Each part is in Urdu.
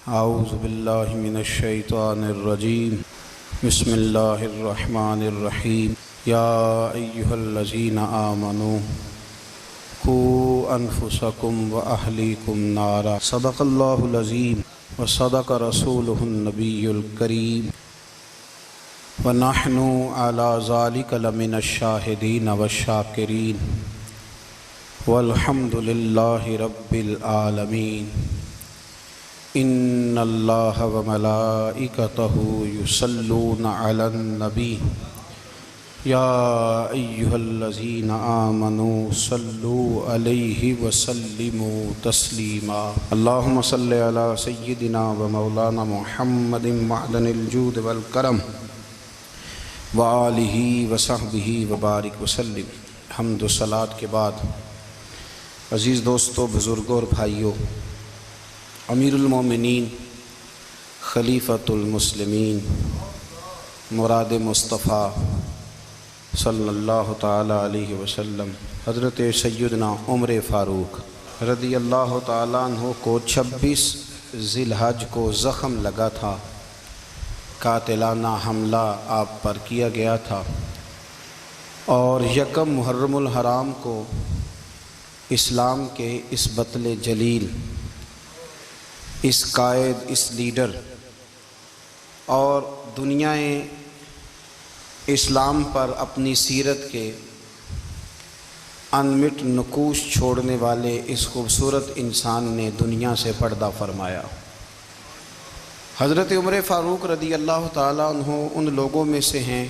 اعوذ باللہ من الشیطان الرجیم بسم اللہ الرحمن الرحیم یا ایہا الذین آمنوا قوا انفسکم واہلیکم نارا صدق اللہ العظیم وصدق رسولہ النبی الکریم ونحن علی ذلک لمن الشاہدین والشاکرین والحمد للہ رب العالمین ان اللہ وملائکتہ یصلون علی النبی یا ایہا الذین آمنوا صلوا علیہ وسلموا تسلیما اللہم صلی علی سیدنا ومولانا محمد معدن الجود والکرم وآلہ وصحبہ وبارک وسلم۔ حمد و صلاۃ کے بعد عزیز دوستو، بزرگوں اور بھائیوں، امیر المومنین خلیفۃ المسلمین مراد مصطفیٰ صلی اللہ تعالی علیہ وسلم حضرت سیدنا عمر فاروق رضی اللہ تعالیٰ عنہ کو 26 ذی الحج کو زخم لگا تھا، قاتلانہ حملہ آپ پر کیا گیا تھا، اور یکم محرم الحرام کو اسلام کے اس بطل جلیل، اس قائد، اس لیڈر اور دنیا اسلام پر اپنی سیرت کے انمٹ نقوش چھوڑنے والے اس خوبصورت انسان نے دنیا سے پردہ فرمایا۔ حضرت عمر فاروق رضی اللہ تعالیٰ عنہ ان لوگوں میں سے ہیں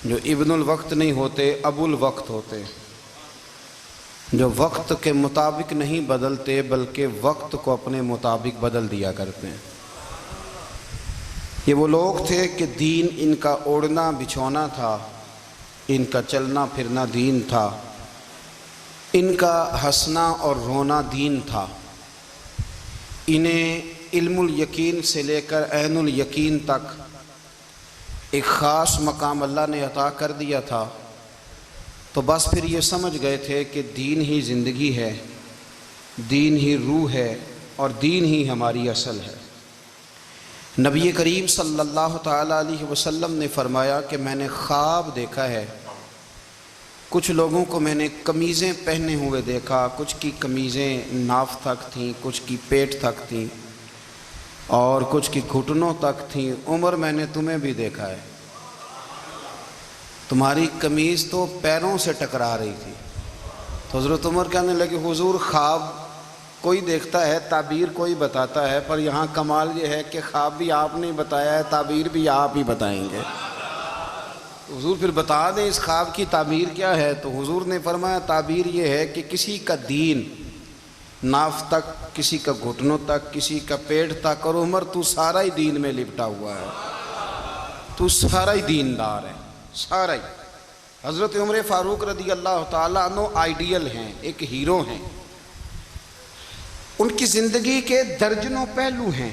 جو ابن الوقت نہیں ہوتے، ابو الوقت ہوتے، جو وقت کے مطابق نہیں بدلتے بلکہ وقت کو اپنے مطابق بدل دیا کرتے ہیں۔ یہ وہ لوگ تھے کہ دین ان کا اوڑھنا بچھونا تھا، ان کا چلنا پھرنا دین تھا، ان کا ہنسنا اور رونا دین تھا۔ انہیں علم الیقین سے لے کر عین الیقین تک ایک خاص مقام اللہ نے عطا کر دیا تھا، تو بس پھر یہ سمجھ گئے تھے کہ دین ہی زندگی ہے، دین ہی روح ہے، اور دین ہی ہماری اصل ہے۔ نبی کریم صلی اللہ تعالیٰ علیہ وسلم نے فرمایا کہ میں نے خواب دیکھا ہے، کچھ لوگوں کو میں نے قمیضیں پہنے ہوئے دیکھا، کچھ کی قمیضیں ناف تک تھیں، کچھ کی پیٹ تک تھیں، اور کچھ کی گھٹنوں تک تھیں۔ عمر، میں نے تمہیں بھی دیکھا ہے، تمہاری قمیض تو پیروں سے ٹکرا رہی تھی۔ تو حضرت عمر کہنے لگے، حضور خواب کوئی دیکھتا ہے، تعبیر کوئی بتاتا ہے، پر یہاں کمال یہ ہے کہ خواب بھی آپ نے بتایا ہے، تعبیر بھی آپ ہی بتائیں گے۔ حضور پھر بتا دیں اس خواب کی تعبیر کیا ہے؟ تو حضور نے فرمایا تعبیر یہ ہے کہ کسی کا دین ناف تک، کسی کا گھٹنوں تک، کسی کا پیٹ تک، اور عمر تو سارا ہی دین میں لپٹا ہوا ہے، تو سارا ہی دیندار ہے، سارا ہی۔ حضرت عمر فاروق رضی اللہ تعالیٰ عنہ آئیڈیل ہیں، ایک ہیرو ہیں۔ ان کی زندگی کے درجنوں پہلو ہیں،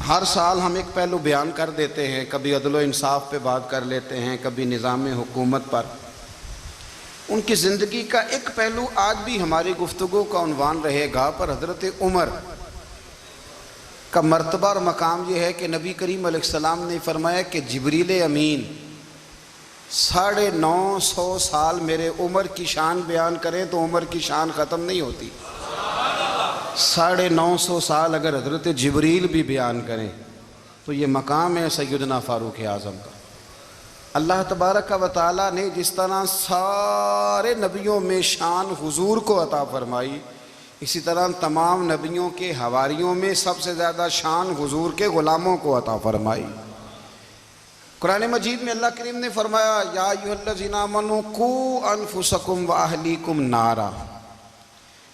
ہر سال ہم ایک پہلو بیان کر دیتے ہیں، کبھی عدل و انصاف پہ بات کر لیتے ہیں، کبھی نظام حکومت پر۔ ان کی زندگی کا ایک پہلو آج بھی ہماری گفتگو کا عنوان رہے گا، پر حضرت عمر کا مرتبہ اور مقام یہ ہے کہ نبی کریم علیہ السلام نے فرمایا کہ جبریل امین 950 سال میرے عمر کی شان بیان کریں تو عمر کی شان ختم نہیں ہوتی۔ 950 سال اگر حضرت جبریل بھی بیان کریں تو یہ مقام ہے سیدنا فاروق اعظم کا۔ اللہ تبارک و تعالیٰ نے جس طرح سارے نبیوں میں شان حضور کو عطا فرمائی، اسی طرح تمام نبیوں کے حواریوں میں سب سے زیادہ شان حضور کے غلاموں کو عطا فرمائی۔ قرآن مجید میں اللہ کریم نے فرمایا یا ایھا الذین آمنوا قوا انفسکم واہلیکم نارا،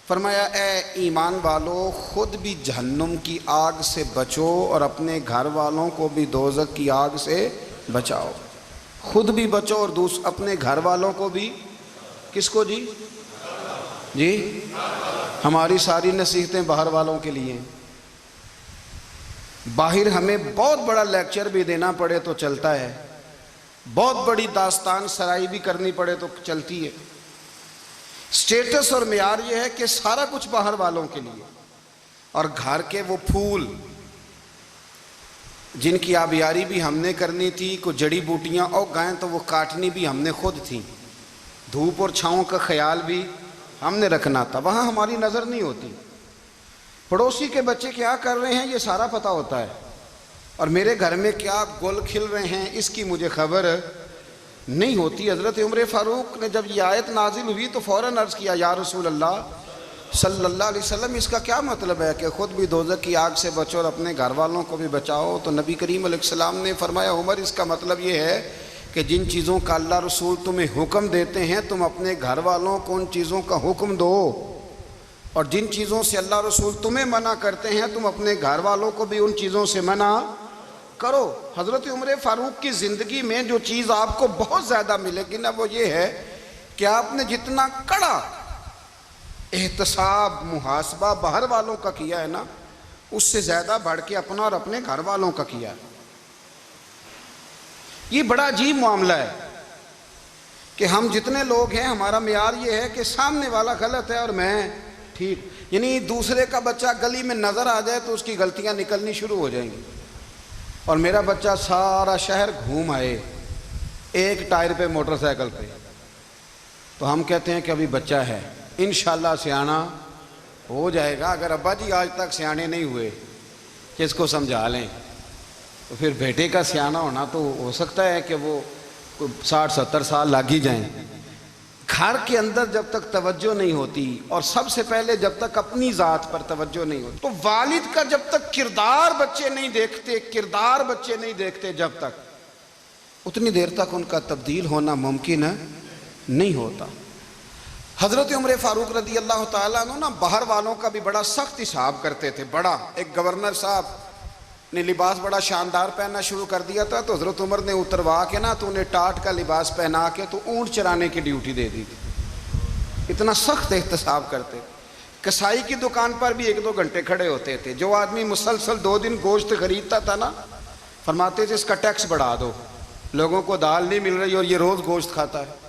فرمایا اے ایمان والو، خود بھی جہنم کی آگ سے بچو اور اپنے گھر والوں کو بھی دوزخ کی آگ سے بچاؤ۔ خود بھی بچو اور اپنے گھر والوں کو بھی، کس کو جی؟ ہماری ساری نصیحتیں باہر والوں کے لیے۔ باہر ہمیں بہت بڑا لیکچر بھی دینا پڑے تو چلتا ہے، بہت بڑی داستان سرائی بھی کرنی پڑے تو چلتی ہے، سٹیٹس اور معیار یہ ہے کہ سارا کچھ باہر والوں کے لیے، اور گھر کے وہ پھول جن کی آبیاری بھی ہم نے کرنی تھی، کوئی جڑی بوٹیاں اور گائیں تو وہ کاٹنی بھی ہم نے خود تھیں، دھوپ اور چھاؤں کا خیال بھی ہم نے رکھنا تھا، وہاں ہماری نظر نہیں ہوتی۔ پڑوسی کے بچے کیا کر رہے ہیں یہ سارا پتہ ہوتا ہے، اور میرے گھر میں کیا گل کھل رہے ہیں اس کی مجھے خبر نہیں ہوتی۔ حضرت عمر فاروق نے جب یہ آیت نازل ہوئی تو فوراً عرض کیا، یا رسول اللہ صلی اللہ علیہ وسلم، اس کا کیا مطلب ہے کہ خود بھی دوزخ کی آگ سے بچو اور اپنے گھر والوں کو بھی بچاؤ؟ تو نبی کریم علیہ السلام نے فرمایا، عمر اس کا مطلب یہ ہے کہ جن چیزوں کا اللہ رسول تمہیں حکم دیتے ہیں تم اپنے گھر والوں کو ان چیزوں کا حکم دو، اور جن چیزوں سے اللہ رسول تمہیں منع کرتے ہیں تم اپنے گھر والوں کو بھی ان چیزوں سے منع کرو۔ حضرت عمر فاروق کی زندگی میں جو چیز آپ کو بہت زیادہ ملے گی نا وہ یہ ہے کہ آپ نے جتنا کڑا احتساب محاسبہ باہر والوں کا کیا ہے نا، اس سے زیادہ بڑھ کے اپنا اور اپنے گھر والوں کا کیا ہے۔ یہ بڑا عجیب معاملہ ہے کہ ہم جتنے لوگ ہیں ہمارا معیار یہ ہے کہ سامنے والا غلط ہے اور میں ٹھیک، یعنی دوسرے کا بچہ گلی میں نظر آ جائے تو اس کی غلطیاں نکلنی شروع ہو جائیں گی، اور میرا بچہ سارا شہر گھوم آئے ایک ٹائر پہ موٹر سائیکل پہ، تو ہم کہتے ہیں کہ ابھی بچہ ہے، انشاءاللہ سیانا ہو جائے گا۔ اگر ابا جی آج تک سیانے نہیں ہوئے کہ اس کو سمجھا لیں، تو پھر بیٹے کا سیانا ہونا تو ہو سکتا ہے کہ وہ 60-70 سال لگ ہی جائیں۔ گھر کے اندر جب تک توجہ نہیں ہوتی، اور سب سے پہلے جب تک اپنی ذات پر توجہ نہیں ہوتی، تو والد کا جب تک کردار بچے نہیں دیکھتے جب تک، اتنی دیر تک ان کا تبدیل ہونا ممکن نہیں ہوتا۔ حضرت عمر فاروق رضی اللہ تعالیٰ عنہ نا باہر والوں کا بھی بڑا سخت حساب کرتے تھے۔ بڑا ایک گورنر صاحب نے لباس بڑا شاندار پہننا شروع کر دیا تھا، تو حضرت عمر نے اتروا کے نا تو انہیں ٹاٹ کا لباس پہنا کے تو اونٹ چرانے کی ڈیوٹی دے دی تھی۔ اتنا سخت احتساب کرتے۔ کسائی کی دکان پر بھی 1-2 گھنٹے کھڑے ہوتے تھے۔ جو آدمی مسلسل 2 دن گوشت خریدتا تھا نا، فرماتے تھے اس کا ٹیکس بڑھا دو، لوگوں کو دال نہیں مل رہی اور یہ روز گوشت کھاتا ہے۔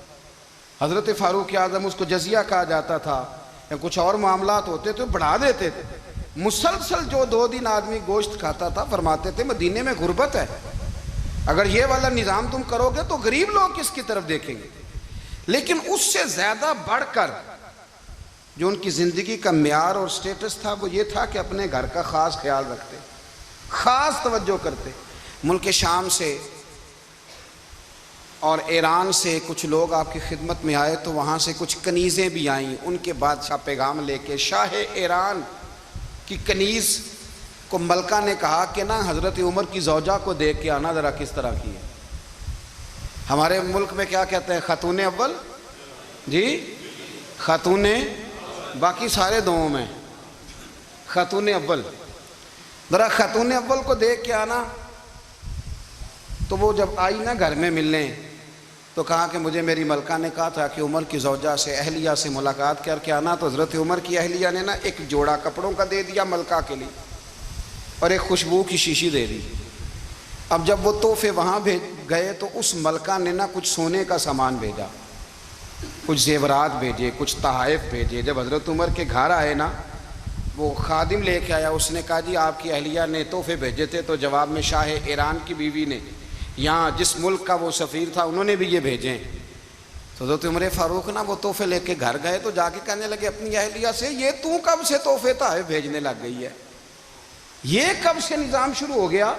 حضرت فاروق اعظم، اس کو جزیہ کہا جاتا تھا، یا کچھ اور معاملات ہوتے تو بڑھا دیتے تھے۔ مسلسل جو 2 دن آدمی گوشت کھاتا تھا، فرماتے تھے مدینے میں غربت ہے، اگر یہ والا نظام تم کرو گے تو غریب لوگ کس کی طرف دیکھیں گے۔ لیکن اس سے زیادہ بڑھ کر جو ان کی زندگی کا معیار اور سٹیٹس تھا وہ یہ تھا کہ اپنے گھر کا خاص خیال رکھتے، خاص توجہ کرتے۔ ملک شام سے اور ایران سے کچھ لوگ آپ کی خدمت میں آئے، تو وہاں سے کچھ کنیزیں بھی آئیں، ان کے بادشاہ پیغام لے کے۔ شاہ ایران کی کنیز کو ملکہ نے کہا کہ نا حضرت عمر کی زوجہ کو دیکھ کے آنا ذرا کس طرح کی ہے۔ ہمارے ملک میں کیا کہتے ہیں، خاتون اول، جی خاتون، باقی سارے دوؤں میں خاتون اول، ذرا خاتون اول کو دیکھ کے آنا۔ تو وہ جب آئی نا گھر میں ملنے، تو کہا کہ مجھے میری ملکہ نے کہا تھا کہ عمر کی زوجہ سے، اہلیہ سے ملاقات کر کے آنا۔ تو حضرت عمر کی اہلیہ نے نا ایک جوڑا کپڑوں کا دے دیا ملکہ کے لیے، اور ایک خوشبو کی شیشی دے دی۔ اب جب وہ تحفے وہاں بھیج گئے تو اس ملکہ نے نا کچھ سونے کا سامان بھیجا، کچھ زیورات بھیجے، کچھ تحائف بھیجے۔ جب حضرت عمر کے گھر آئے نا، وہ خادم لے کے آیا، اس نے کہا جی آپ کی اہلیہ نے تحفے بھیجے تھے، تو جواب میں شاہ ایران کی بیوی نے، یہاں جس ملک کا وہ سفیر تھا، انہوں نے بھی یہ بھیجیں۔ تو حضرت عمر فاروق نا وہ تحفے لے کے گھر گئے، تو جا کے کہنے لگے اپنی اہلیہ سے، یہ تو کب سے تحفے تحائف بھیجنے لگ گئی ہے، یہ کب سے نظام شروع ہو گیا؟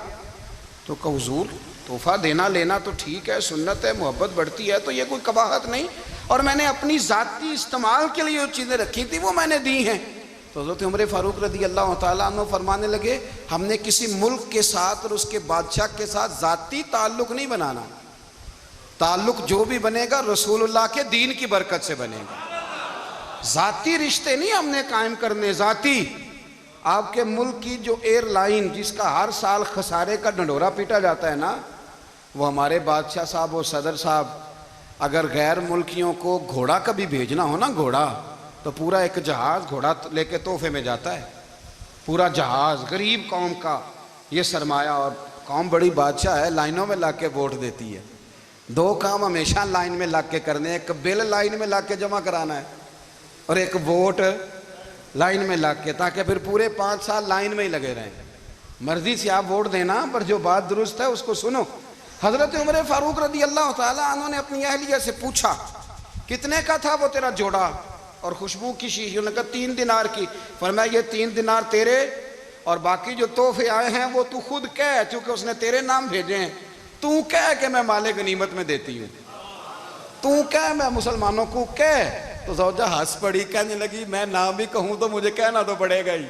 تو کہ حضور تحفہ دینا لینا تو ٹھیک ہے، سنت ہے، محبت بڑھتی ہے، تو یہ کوئی قباحت نہیں، اور میں نے اپنی ذاتی استعمال کے لیے جو چیزیں رکھی تھی وہ میں نے دی ہیں۔ تو حضرت عمر فاروق رضی اللہ تعالیٰ عنہ فرمانے لگے، ہم نے کسی ملک کے ساتھ اور اس کے بادشاہ کے ساتھ ذاتی تعلق نہیں بنانا، تعلق جو بھی بنے گا رسول اللہ کے دین کی برکت سے بنے گا۔ ذاتی رشتے نہیں ہم نے قائم کرنے، ذاتی۔ آپ کے ملک کی جو ایئر لائن جس کا ہر سال خسارے کا ڈنڈورا پیٹا جاتا ہے نا، وہ ہمارے بادشاہ صاحب اور صدر صاحب اگر غیر ملکیوں کو گھوڑا کبھی بھیجنا ہو نا، گھوڑا، تو پورا ایک جہاز گھوڑا لے کے تحفے میں جاتا ہے، پورا جہاز غریب قوم کا یہ سرمایہ، اور قوم بڑی بادشاہ ہے، لائنوں میں لگ کے ووٹ دیتی ہے۔ 2 کام ہمیشہ لائن میں لگ کے کرنے، ایک بل لائن میں لگ کے جمع کرانا ہے، اور ایک ووٹ لائن میں لگ کے، تاکہ پھر پورے 5 سال لائن میں ہی لگے رہیں. مرضی سے آپ ووٹ دینا، پر جو بات درست ہے اس کو سنو. حضرت عمر فاروق رضی اللہ تعالیٰ عنہ نے اپنی اہلیہ سے پوچھا کتنے کا تھا وہ تیرا جوڑا اور خوشبو کی شیشی؟ انہوں نے کہا 3 دینار کی. فرمایا یہ 3 دینار تیرے اور باقی جو تحفے آئے ہیں وہ تو خود کہہ، چونکہ اس نے تیرے نام بھیجے ہیں. تو کہہ کہ میں مال غنیمت میں دیتی ہوں، تو کہہ میں مسلمانوں کو کہہ. تو زوجہ ہنس پڑی، کہنے لگی میں نہ بھی کہوں تو مجھے کہنا تو پڑے گا ہی،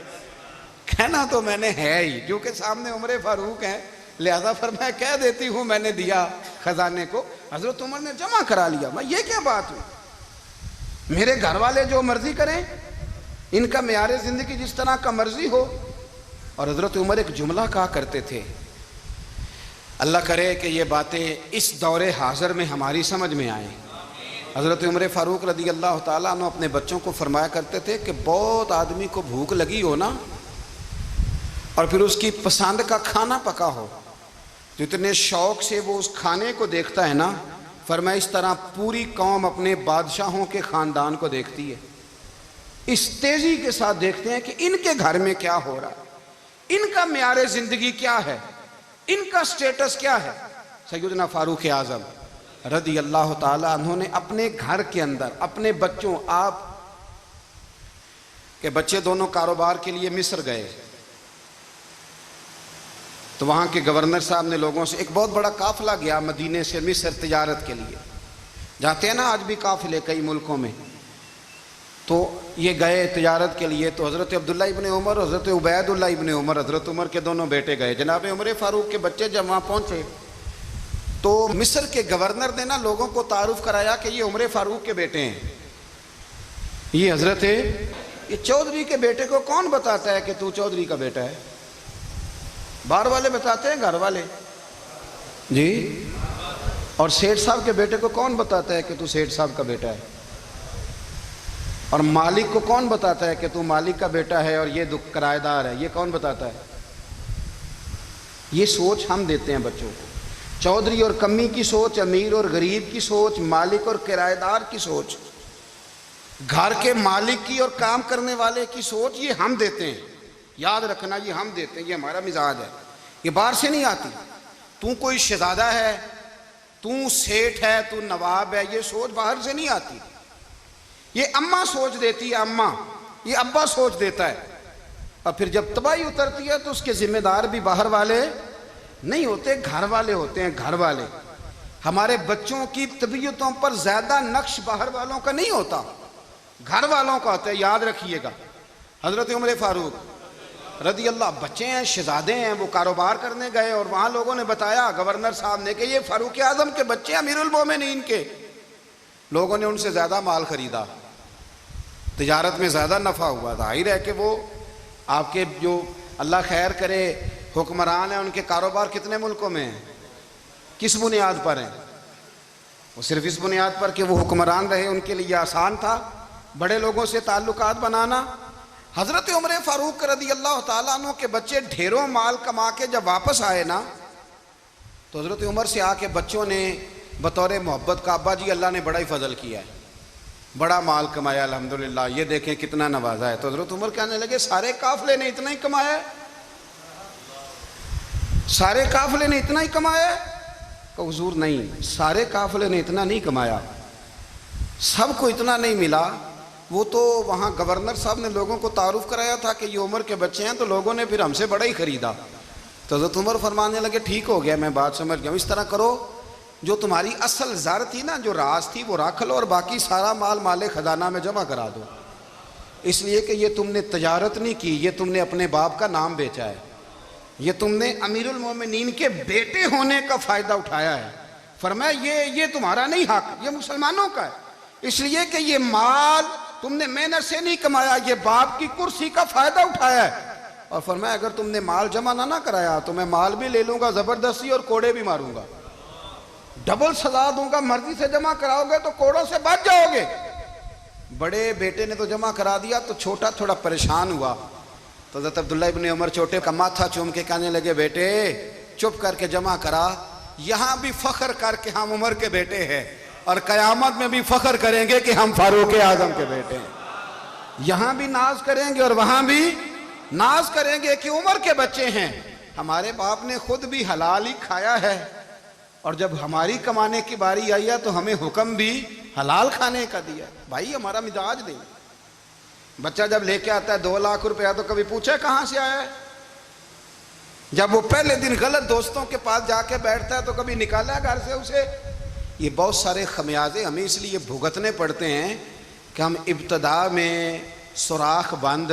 کہنا تو میں نے ہے ہی، کیونکہ سامنے عمر فاروق ہیں، لہذا فرمایا کہہ دیتی ہوں میں نے دیا خزانے کو. حضرت عمر نے جمع کرا لیا. میں یہ کیا بات ہوئی؟ میرے گھر والے جو مرضی کریں، ان کا معیار زندگی جس طرح کا مرضی ہو. اور حضرت عمر ایک جملہ کہا کرتے تھے، اللہ کرے کہ یہ باتیں اس دور حاضر میں ہماری سمجھ میں آئیں. حضرت عمر فاروق رضی اللہ تعالیٰ عنہ اپنے بچوں کو فرمایا کرتے تھے کہ بہت آدمی کو بھوک لگی ہو نا، اور پھر اس کی پسند کا کھانا پکا ہو، جتنے شوق سے وہ اس کھانے کو دیکھتا ہے نا، فرمایا اس طرح پوری قوم اپنے بادشاہوں کے خاندان کو دیکھتی ہے. اس تیزی کے ساتھ دیکھتے ہیں کہ ان کے گھر میں کیا ہو رہا ہے، ان کا معیار زندگی کیا ہے، ان کا سٹیٹس کیا ہے. سیدنا فاروق اعظم رضی اللہ تعالیٰ عنہ نے اپنے گھر کے اندر اپنے بچوں، آپ کے بچے دونوں کاروبار کے لیے مصر گئے، تو وہاں کے گورنر صاحب نے لوگوں سے، ایک بہت بڑا قافلہ گیا مدینے سے مصر تجارت کے لیے، جاتے ہیں نا آج بھی قافلے کئی ملکوں میں، تو یہ گئے تجارت کے لیے. تو حضرت عبداللہ ابن عمر، حضرت عبید اللہ ابن عمر، حضرت عمر کے دونوں بیٹے گئے. جناب عمر فاروق کے بچے جب وہاں پہنچے تو مصر کے گورنر نے نا لوگوں کو تعارف کرایا کہ یہ عمر فاروق کے بیٹے ہیں. یہ حضرت یہ چودھری کے بیٹے کو کون بتاتا ہے کہ تو چودھری کا بیٹا ہے؟ باہر والے بتاتے ہیں، گھر والے جی. اور سیٹھ صاحب کے بیٹے کو کون بتاتا ہے کہ تو سیٹھ صاحب کا بیٹا ہے؟ اور مالک کو کون بتاتا ہے کہ تو مالک کا بیٹا ہے اور یہ کرایہ دار ہے؟ یہ کون بتاتا ہے؟ یہ سوچ ہم دیتے ہیں بچوں کو. چودھری اور کمی کی سوچ، امیر اور غریب کی سوچ، مالک اور کرایہ دار کی سوچ، گھر کے مالک کی اور کام کرنے والے کی سوچ، یہ ہم دیتے ہیں. یاد رکھنا، یہ ہم دیتے ہیں، یہ ہمارا مزاج ہے، یہ باہر سے نہیں آتی. تو کوئی شہزادہ ہے، تو سیٹھ ہے، تو نواب ہے، یہ سوچ باہر سے نہیں آتی. یہ اماں سوچ دیتی ہے، اماں، یہ ابا سوچ دیتا ہے. اور پھر جب تباہی اترتی ہے تو اس کے ذمہ دار بھی باہر والے نہیں ہوتے، گھر والے ہوتے ہیں. گھر والے، ہمارے بچوں کی طبیعتوں پر زیادہ نقش باہر والوں کا نہیں ہوتا، گھر والوں کا ہوتا ہے. یاد رکھیے گا. حضرت عمر فاروق رضی اللہ، بچے ہیں، شہزادے ہیں، وہ کاروبار کرنے گئے اور وہاں لوگوں نے بتایا گورنر صاحب نے کہ یہ فاروق اعظم کے بچے ہیں، امیر المومنین کے. لوگوں نے ان سے زیادہ مال خریدا، تجارت میں زیادہ نفع ہوا. ظاہر ہے کہ وہ آپ کے جو اللہ خیر کرے حکمران ہیں، ان کے کاروبار کتنے ملکوں میں ہیں، کس بنیاد پر ہیں؟ وہ صرف اس بنیاد پر کہ وہ حکمران رہے، ان کے لیے آسان تھا بڑے لوگوں سے تعلقات بنانا. حضرت عمر فاروق رضی اللہ تعالیٰ عنہ کے بچے ڈھیروں مال کما کے جب واپس آئے نا، تو حضرت عمر سے آ کے بچوں نے بطور محبت کا، ابا جی اللہ نے بڑا ہی فضل کیا ہے، بڑا مال کمایا الحمدللہ، یہ دیکھیں کتنا نوازا ہے. تو حضرت عمر کہنے لگے سارے قافلے نے اتنا ہی کمایا ہے؟ سارے قافلے نے اتنا ہی کمایا ہے؟ کہ حضور نہیں، سارے قافلے نے اتنا نہیں کمایا، سب کو اتنا نہیں ملا. وہ تو وہاں گورنر صاحب نے لوگوں کو تعارف کرایا تھا کہ یہ عمر کے بچے ہیں، تو لوگوں نے پھر ہم سے بڑا ہی خریدا. تو حضرت عمر فرمانے لگے ٹھیک ہو گیا، میں بات سمجھ گیا ہوں، اس طرح کرو، جو تمہاری اصل زر تھی نا، جو راز تھی، وہ رکھ لو اور باقی سارا مال خزانہ میں جمع کرا دو. اس لیے کہ یہ تم نے تجارت نہیں کی، یہ تم نے اپنے باپ کا نام بیچا ہے، یہ تم نے امیر المومنین کے بیٹے ہونے کا فائدہ اٹھایا ہے. فرمایا یہ تمہارا نہیں حق، یہ مسلمانوں کا ہے، اس لیے کہ یہ مال تم نے محنت سے نہیں کمایا، یہ باپ کی کرسی کا فائدہ اٹھایا ہے. اور فرمایا اگر تم نے مال جمع نہ کرایا تو میں مال بھی لے لوں گا زبردستی اور کوڑے بھی ماروں گا، ڈبل سزا دوں گا. مرضی سے جمع کراؤ گے تو کوڑوں سے بچ جاؤ گے. بڑے بیٹے نے تو جمع کرا دیا، تو چھوٹا تھوڑا پریشان ہوا. تو حضرت عبداللہ ابن عمر چھوٹے کا ماتھا چوم کے کہنے لگے بیٹے چپ کر کے جمع کرا، یہاں بھی فخر کر کے ہم عمر کے بیٹے ہیں، اور قیامت میں بھی فخر کریں گے کہ ہم فاروق اعظم کے بیٹے ہیں. یہاں بھی ناز کریں گے اور وہاں بھی ناز کریں گے کہ عمر کے بچے ہیں، ہمارے باپ نے خود بھی حلال ہی کھایا ہے، اور جب ہماری کمانے کی باری آئی ہے تو ہمیں حکم بھی حلال کھانے کا دیا۔ بھائی ہمارا مزاج نہیں۔ بچہ جب لے کے آتا ہے 2 لاکھ روپیہ تو کبھی پوچھے کہاں سے آیا ہے؟ جب وہ پہلے دن غلط دوستوں کے پاس جا کے بیٹھتا ہے تو کبھی نکالا گھر سے اسے؟ یہ بہت سارے خمیازے ہمیں اس لیے بھگتنے پڑتے ہیں کہ ہم ابتدا میں سوراخ بند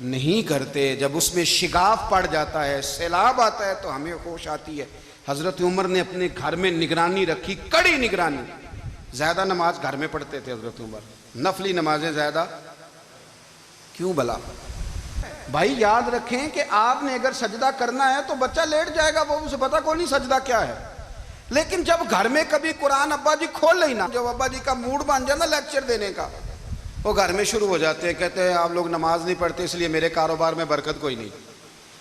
نہیں کرتے، جب اس میں شگاف پڑ جاتا ہے، سیلاب آتا ہے تو ہمیں ہوش آتی ہے۔ حضرت عمر نے اپنے گھر میں نگرانی رکھی، کڑی نگرانی۔ زیادہ نماز گھر میں پڑھتے تھے حضرت عمر، نفلی نمازیں زیادہ کیوں بلا؟ بھائی یاد رکھیں کہ آپ نے اگر سجدہ کرنا ہے تو بچہ لیٹ جائے گا، وہ اسے پتا کوئی نہیں سجدہ کیا ہے، لیکن جب گھر میں کبھی قرآن ابا جی کھول لیں نا، جب ابا جی کا موڈ بن جائے نا لیکچر دینے کا، وہ گھر میں شروع ہو جاتے ہیں، کہتے ہیں آپ لوگ نماز نہیں پڑھتے اس لیے میرے کاروبار میں برکت کوئی نہیں،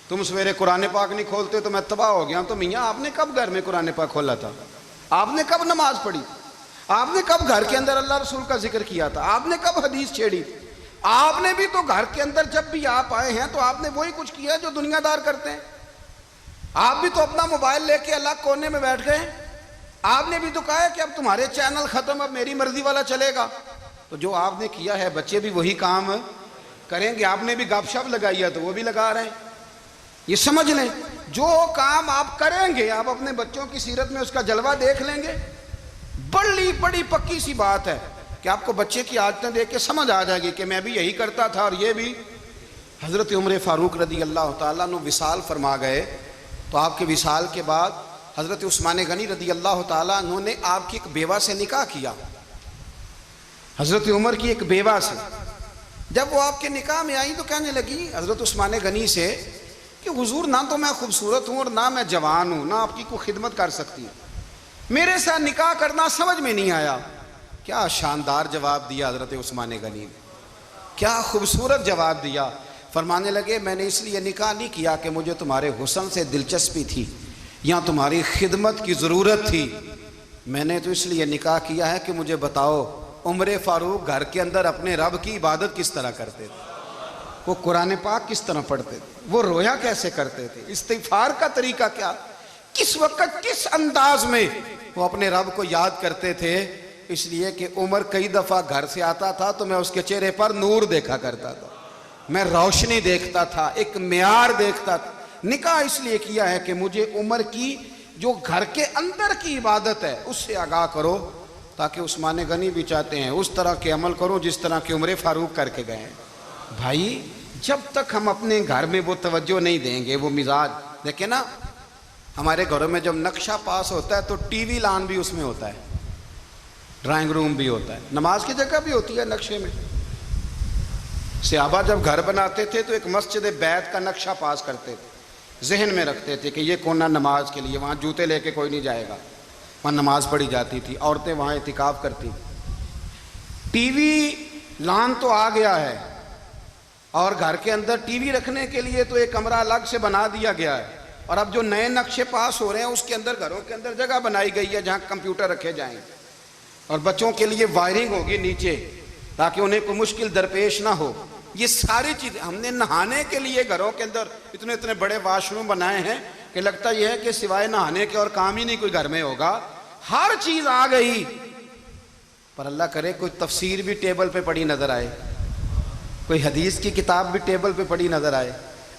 تم سویرے قرآن پاک نہیں کھولتے تو میں تباہ ہو گیا ہوں۔ تو میاں آپ نے کب گھر میں قرآن پاک کھولا تھا؟ آپ نے کب نماز پڑھی؟ آپ نے کب گھر کے اندر اللہ رسول کا ذکر کیا تھا؟ آپ نے کب حدیث چھیڑی؟ آپ نے بھی تو گھر کے اندر جب بھی آپ آئے ہیں تو آپ نے وہی کچھ کیا جو دنیا دار کرتے ہیں۔ آپ بھی تو اپنا موبائل لے کے الگ کونے میں بیٹھ گئے، آپ نے بھی تو کہا ہے کہ اب تمہارے چینل ختم، اب میری مرضی والا چلے گا۔ تو جو آپ نے کیا ہے بچے بھی وہی کام کریں گے۔ آپ نے بھی گپ شپ لگائی ہے تو وہ بھی لگا رہے ہیں۔ یہ سمجھ لیں جو کام آپ کریں گے آپ اپنے بچوں کی سیرت میں اس کا جلوہ دیکھ لیں گے۔ بڑی پکی سی بات ہے کہ آپ کو بچے کی عادتیں دیکھ کے سمجھ آ جائے گی کہ میں بھی یہی کرتا تھا اور یہ بھی۔ حضرت عمر فاروق رضی اللہ تعالیٰ عنہ وصال فرما گئے تو آپ کے وصال کے بعد حضرت عثمان غنی رضی اللہ تعالیٰ عنہ نے آپ کی ایک بیوہ سے نکاح کیا، حضرت عمر کی ایک بیوہ سے۔ جب وہ آپ کے نکاح میں آئی تو کہنے لگی حضرت عثمان غنی سے کہ حضور نہ تو میں خوبصورت ہوں اور نہ میں جوان ہوں، نہ آپ کی کوئی خدمت کر سکتی ہوں، میرے ساتھ نکاح کرنا سمجھ میں نہیں آیا۔ کیا شاندار جواب دیا حضرت عثمان غنی نے، کیا خوبصورت جواب دیا۔ فرمانے لگے میں نے اس لیے نکاح نہیں کیا کہ مجھے تمہارے حسن سے دلچسپی تھی یا تمہاری خدمت کی ضرورت تھی، میں نے تو اس لیے نکاح کیا ہے کہ مجھے بتاؤ عمر فاروق گھر کے اندر اپنے رب کی عبادت کس طرح کرتے تھے، وہ قرآن پاک کس طرح پڑھتے تھے، وہ رویا کیسے کرتے تھے، استغفار کا طریقہ کیا، کس وقت کس انداز میں وہ اپنے رب کو یاد کرتے تھے۔ اس لیے کہ عمر کئی دفعہ گھر سے آتا تھا تو میں اس کے چہرے پر نور دیکھا کرتا تھا، میں روشنی دیکھتا تھا، ایک معیار دیکھتا تھا۔ نکاح اس لیے کیا ہے کہ مجھے عمر کی جو گھر کے اندر کی عبادت ہے اس سے آگاہ کرو، تاکہ عثمان غنی بھی چاہتے ہیں اس طرح کے عمل کرو جس طرح کہ عمر فاروق کر کے گئے ہیں۔ بھائی جب تک ہم اپنے گھر میں وہ توجہ نہیں دیں گے، وہ مزاج دیکھیں نا، ہمارے گھروں میں جب نقشہ پاس ہوتا ہے تو ٹی وی لان بھی اس میں ہوتا ہے، ڈرائنگ روم بھی ہوتا ہے، نماز کی جگہ بھی ہوتی ہے نقشے میں۔ صحابہ جب گھر بناتے تھے تو ایک مسجد بیت کا نقشہ پاس کرتے تھے، ذہن میں رکھتے تھے کہ یہ کونا نماز کے لیے، وہاں جوتے لے کے کوئی نہیں جائے گا، وہاں نماز پڑھی جاتی تھی، عورتیں وہاں اعتکاف کرتی۔ ٹی وی لان تو آ گیا ہے اور گھر کے اندر ٹی وی رکھنے کے لیے تو ایک کمرہ الگ سے بنا دیا گیا ہے، اور اب جو نئے نقشے پاس ہو رہے ہیں اس کے اندر گھروں کے اندر جگہ بنائی گئی ہے جہاں کمپیوٹر رکھے جائیں، اور بچوں کے لیے وائرنگ ہوگی نیچے تاکہ انہیں کوئی مشکل درپیش نہ ہو۔ یہ ساری چیزیں ہم نے نہانے کے لیے گھروں کے اندر اتنے بڑے واش روم بنائے ہیں کہ لگتا یہ ہے کہ سوائے نہانے کے اور کام ہی نہیں کوئی گھر میں ہوگا، ہر چیز آ گئی، پر اللہ کرے کوئی تفسیر بھی ٹیبل پہ پڑی نظر آئے، کوئی حدیث کی کتاب بھی ٹیبل پہ پڑی نظر آئے۔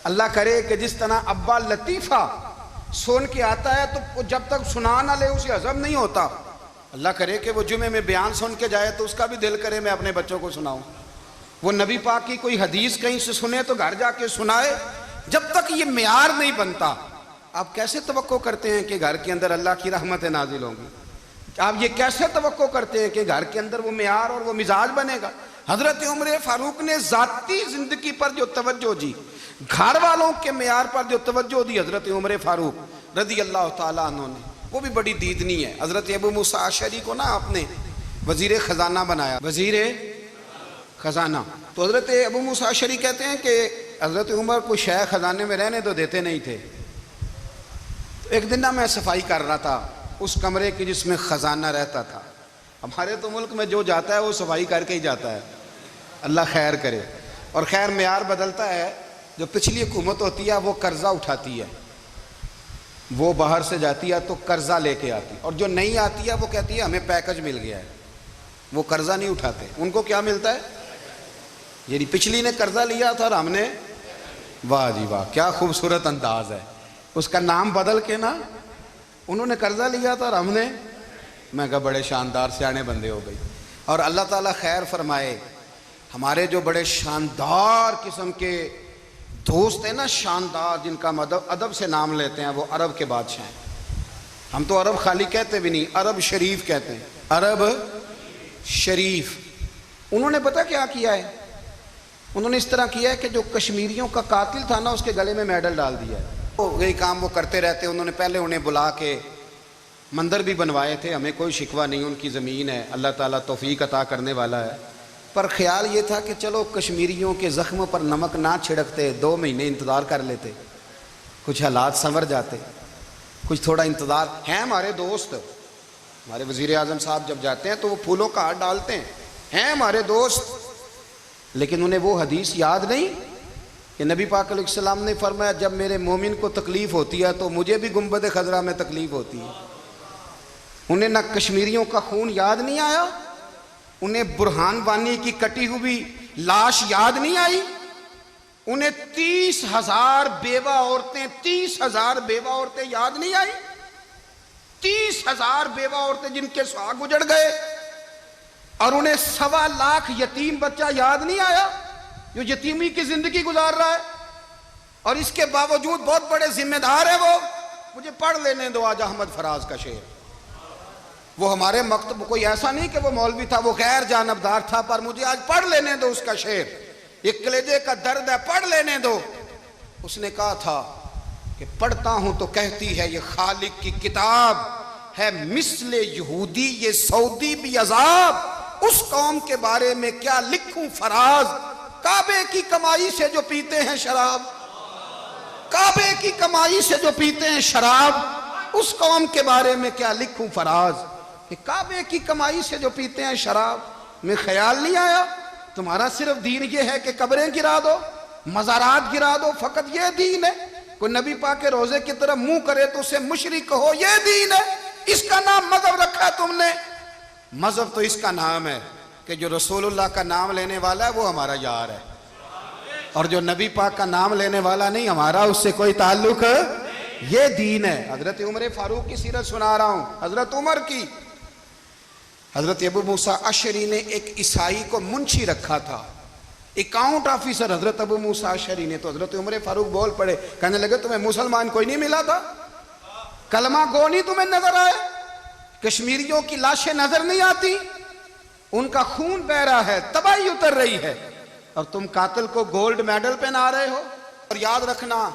اللہ کرے کہ جس طرح ابا لطیفہ سن کے آتا ہے تو جب تک سنا نہ لے اسے ہضم نہیں ہوتا، اللہ کرے کہ وہ جمعے میں بیان سن کے جائے تو اس کا بھی دل کرے میں اپنے بچوں کو سناؤں، وہ نبی پاک کی کوئی حدیث کہیں سے سنے تو گھر جا کے سنائے۔ جب تک یہ معیار نہیں بنتا آپ کیسے توقع کرتے ہیں کہ گھر کے اندر اللہ کی رحمتیں نازل ہوں گی؟ آپ یہ کیسے توقع کرتے ہیں کہ گھر کے اندر وہ معیار اور وہ مزاج بنے گا؟ حضرت عمر فاروق نے ذاتی زندگی پر جو توجہ دی، گھر والوں کے معیار پر جو توجہ دی حضرت عمر فاروق رضی اللہ تعالیٰ عنہ نے، وہ بھی بڑی دیدنی ہے۔ حضرت ابو موسیٰ اشعری کو نا آپ نے وزیر خزانہ بنایا، وزیر خزانہ، تو حضرت ابو موسیٰ اشعری کہتے ہیں کہ حضرت عمر کو شے خزانے میں رہنے تو دیتے نہیں تھے۔ ایک دن میں صفائی کر رہا تھا اس کمرے کی جس میں خزانہ رہتا تھا۔ ہمارے تو ملک میں جو جاتا ہے وہ صفائی کر کے ہی جاتا ہے، اللہ خیر کرے. اور خیر معیار بدلتا ہے. جو پچھلی حکومت ہوتی ہے وہ قرضہ اٹھاتی ہے, وہ باہر سے جاتی ہے تو قرضہ لے کے آتی, اور جو نہیں آتی ہے وہ کہتی ہے ہمیں پیکج مل گیا ہے. وہ قرضہ نہیں اٹھاتے, ان کو کیا ملتا ہے؟ یعنی پچھلی نے قرضہ لیا تھا اور ہم نے, واہ جی واہ کیا خوبصورت انداز ہے. اس کا نام بدل کے نا, انہوں نے قرضہ لیا تھا اور ہم نے, میں کہا بڑے شاندار سیانے بندے ہو گئی. اور اللہ تعالیٰ خیر فرمائے, ہمارے جو بڑے شاندار قسم کے دوست ہیں نا, شاندار, جن کا ادب سے نام لیتے ہیں, وہ عرب کے بادشاہ ہیں. ہم تو عرب خالی کہتے بھی نہیں, عرب شریف کہتے ہیں, عرب شریف. انہوں نے پتہ کیا کیا ہے؟ انہوں نے اس طرح کیا ہے کہ جو کشمیریوں کا قاتل تھا نا, اس کے گلے میں میڈل ڈال دیا ہے. یہی کام وہ کرتے رہتے. انہوں نے پہلے انہیں بلا کے مندر بھی بنوائے تھے, ہمیں کوئی شکوہ نہیں, ان کی زمین ہے, اللہ تعالیٰ توفیق عطا کرنے والا ہے. پر خیال یہ تھا کہ چلو کشمیریوں کے زخم پر نمک نہ چھڑکتے, 2 مہینے انتظار کر لیتے, کچھ حالات سنور جاتے, کچھ تھوڑا انتظار. ہیں ہمارے دوست, ہمارے وزیر اعظم صاحب جب جاتے ہیں تو وہ پھولوں کا ہار ڈالتے ہیں ہمارے دوست. لیکن انہیں وہ حدیث یاد نہیں کہ نبی پاک علیہ السلام نے فرمایا جب میرے مومن کو تکلیف ہوتی ہے تو مجھے بھی گنبد خضرا میں تکلیف ہوتی ہے. انہیں نہ کشمیریوں کا خون یاد نہیں آیا, انہیں برہان وانی کی کٹی ہوئی لاش یاد نہیں آئی, انہیں 30,000 بیوہ عورتیں 30,000 بیوہ عورتیں یاد نہیں آئی, 30,000 بیوہ عورتیں جن کے سہاگ اجڑ گئے, اور انہیں 1.25 لاکھ یتیم بچہ یاد نہیں آیا جو یتیمی کی زندگی گزار رہا ہے. اور اس کے باوجود بہت بڑے ذمہ دار ہیں وہ. مجھے پڑھ لینے دو آج احمد فراز کا شعر. وہ ہمارے مکتب کوئی ایسا نہیں کہ وہ مولوی تھا, وہ غیر جانبدار تھا, پر مجھے آج پڑھ لینے دو اس کا شعر. ایک کلیجے کا درد ہے, پڑھ لینے دو. اس نے کہا تھا کہ پڑھتا ہوں تو کہتی ہے یہ خالق کی کتاب ہے, مثل یہودی یہ سعودی بھی عذاب, اس قوم کے بارے میں کیا لکھوں فراز, کعبے کی کمائی سے جو پیتے ہیں شراب, کعبے کی کمائی سے جو پیتے ہیں شراب, اس قوم کے بارے میں کیا لکھوں فراز. کہ کعبے کی کمائی سے جو پیتے ہیں شراب, میں خیال نہیں آیا تمہارا صرف دین یہ ہے کہ قبریں گرا دو, مزارات گرا دو, فقط یہ دین ہے؟ کوئی نبی پاک کے روزے کی طرف منہ کرے تو اسے مشرک کہو, یہ دین ہے؟ اس کا نام مذہب رکھا ہے تم نے. مذہب تو اس کا نام ہے کہ جو رسول اللہ کا نام لینے والا ہے وہ ہمارا یار ہے, اور جو نبی پاک کا نام لینے والا نہیں, ہمارا اس سے کوئی تعلق ہے. یہ دین ہے. حضرت عمر فاروق کی سیرت سنا رہا ہوں, حضرت عمر کی. حضرت ابو موسیٰ اشعری نے ایک عیسائی کو منشی رکھا تھا, اکاؤنٹ آفیسر حضرت ابو موسیٰ اشعری نے. تو حضرت عمر فاروق بول پڑے, کہنے لگے تمہیں مسلمان کوئی نہیں ملا تھا, کلمہ گو نہیں تمہیں نظر آئے, کشمیریوں کی لاشیں نظر نہیں آتی, ان کا خون بہ رہا ہے, تباہی اتر رہی ہے, اور تم قاتل کو گولڈ میڈل پہنا رہے ہو. اور یاد رکھنا,